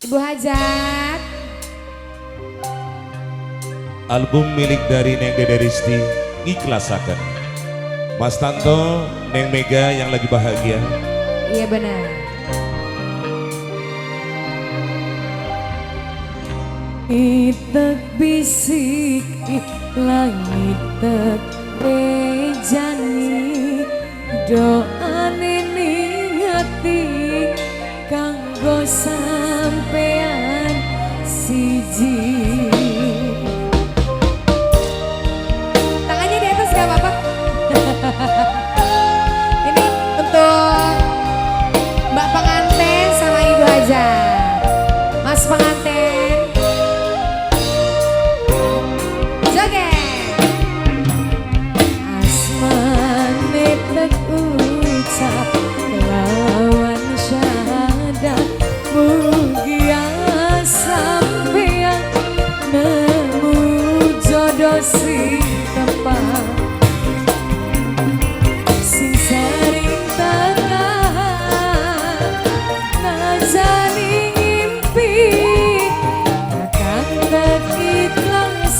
Ibu Hajat. Album milik dari Neng Dede Risti ikhlasakan. Mas Tanto, Neng Mega yang lagi bahagia. Iya benar. Itek bisik langit tek bejani doane ning ati kanggo sampean siji. Tangannya di atas gak apa-apa. Ini untuk Mbak pengantin sama Ibu Hajat. Mas pengantin. Joget. Asmane tek ucap lawan syahadat mugia sampean nemu jodoh sing tepat sing sering tekan ngajani ngimpi akan ikhlas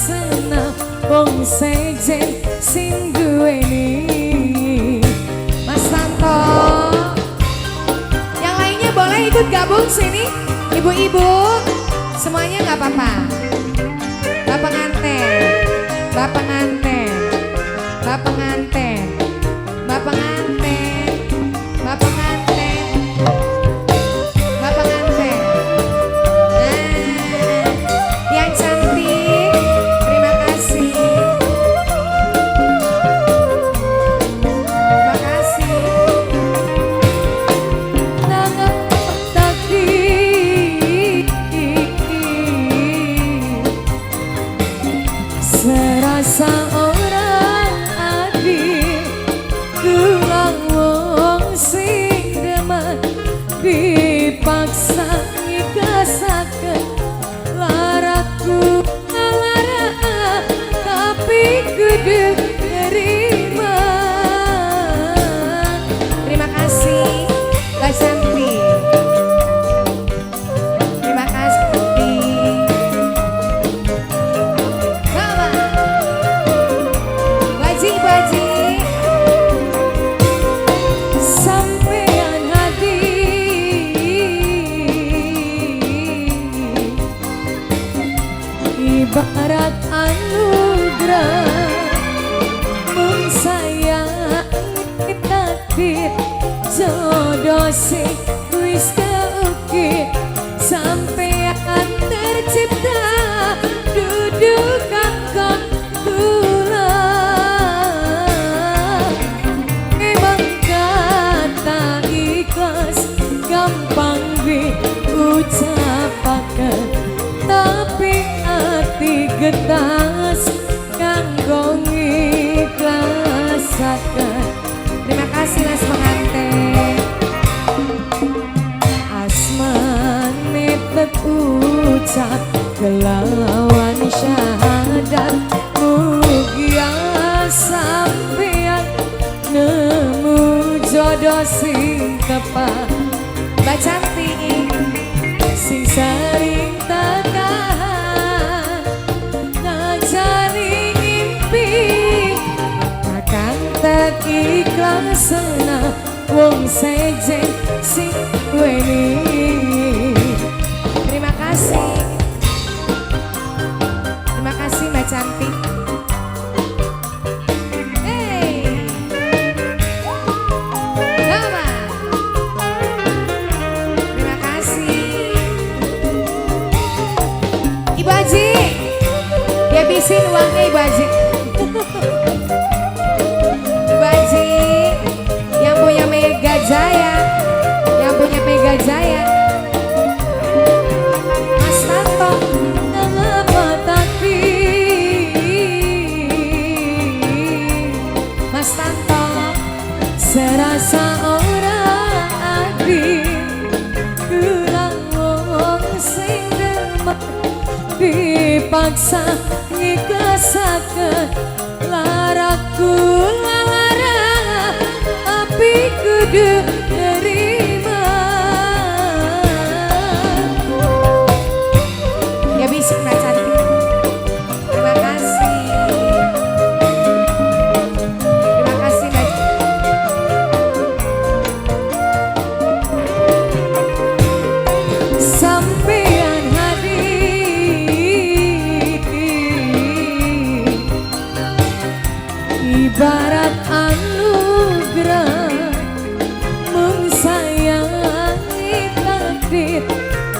wong sejen sing duweni. Mas Tanto. Yang lainnya boleh ikut gabung sini. Ibu-ibu semuanya nggak apa-apa. Mbak pengantin, Mbak pengantin, Mbak pengantin, Mbak pengantin, Mbak pengantin, Mbak pengantin. Nah, yang cantik, terima kasih. Terima kasih. Nangan takdir serasa orang adil tulang wong sing demen dipaksa ngikasaken laraku ngalara tapi kudu nerima. Terima kasih, Mbak Santi. Terima kasih. Mama. Baji, baji. Sampean ibarat anugerah mung sayang takdir jodoh sing wis keukir sampean tercipta duduk kanggo kula. Memang kata ikhlas gampang diucapaken tapi ati getas kanggo ngikhlasaken. Terima kasih Mas pengantin. Asmane tek ucap kelawan syahadat mugia sampean nemu jodoh sing tepat Mbak Cantik. sing sering tekan ngajari ngimpi akan tak ikhlas wong sejen sing duweni. Terima kasih. Terima kasih Mbak Cantik. Hey. Mama. Terima kasih. Ibu Haji. Dihabisin uangnya Ibu Haji. Ibu Haji. Yang punya Mega Jaya. Yang punya Mega Jaya. Mas Tanto. Mengapa takdir Mas Tanto. serasa orang adil kurang wong sing demen dipaksa ngikhlasaken laraku lalara tapi kudu nerima.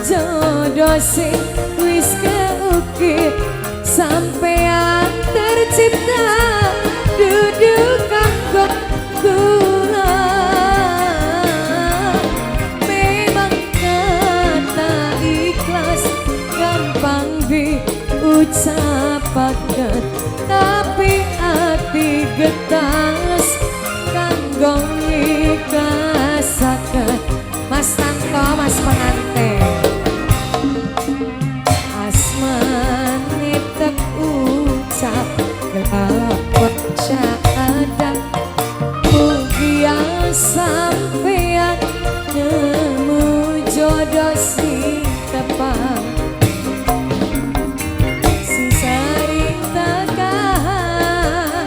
jodoh sing wis keukir sampean tercipta dudu kanggo kula memang kata ikhlas gampang diucapaken tapi hati getas kanggo ikhlasaken Mas Tanto Mas pengantin asmane tek ucap gelap syahadat mugia sampean nemu jodoh sing tepat sing sering tekan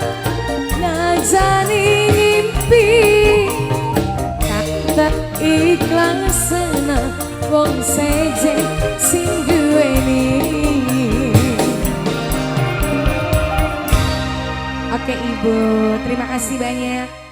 najani ngimpi tak ikhlas senang wong seje sing duweni. Oke Ibu, terima kasih banyak.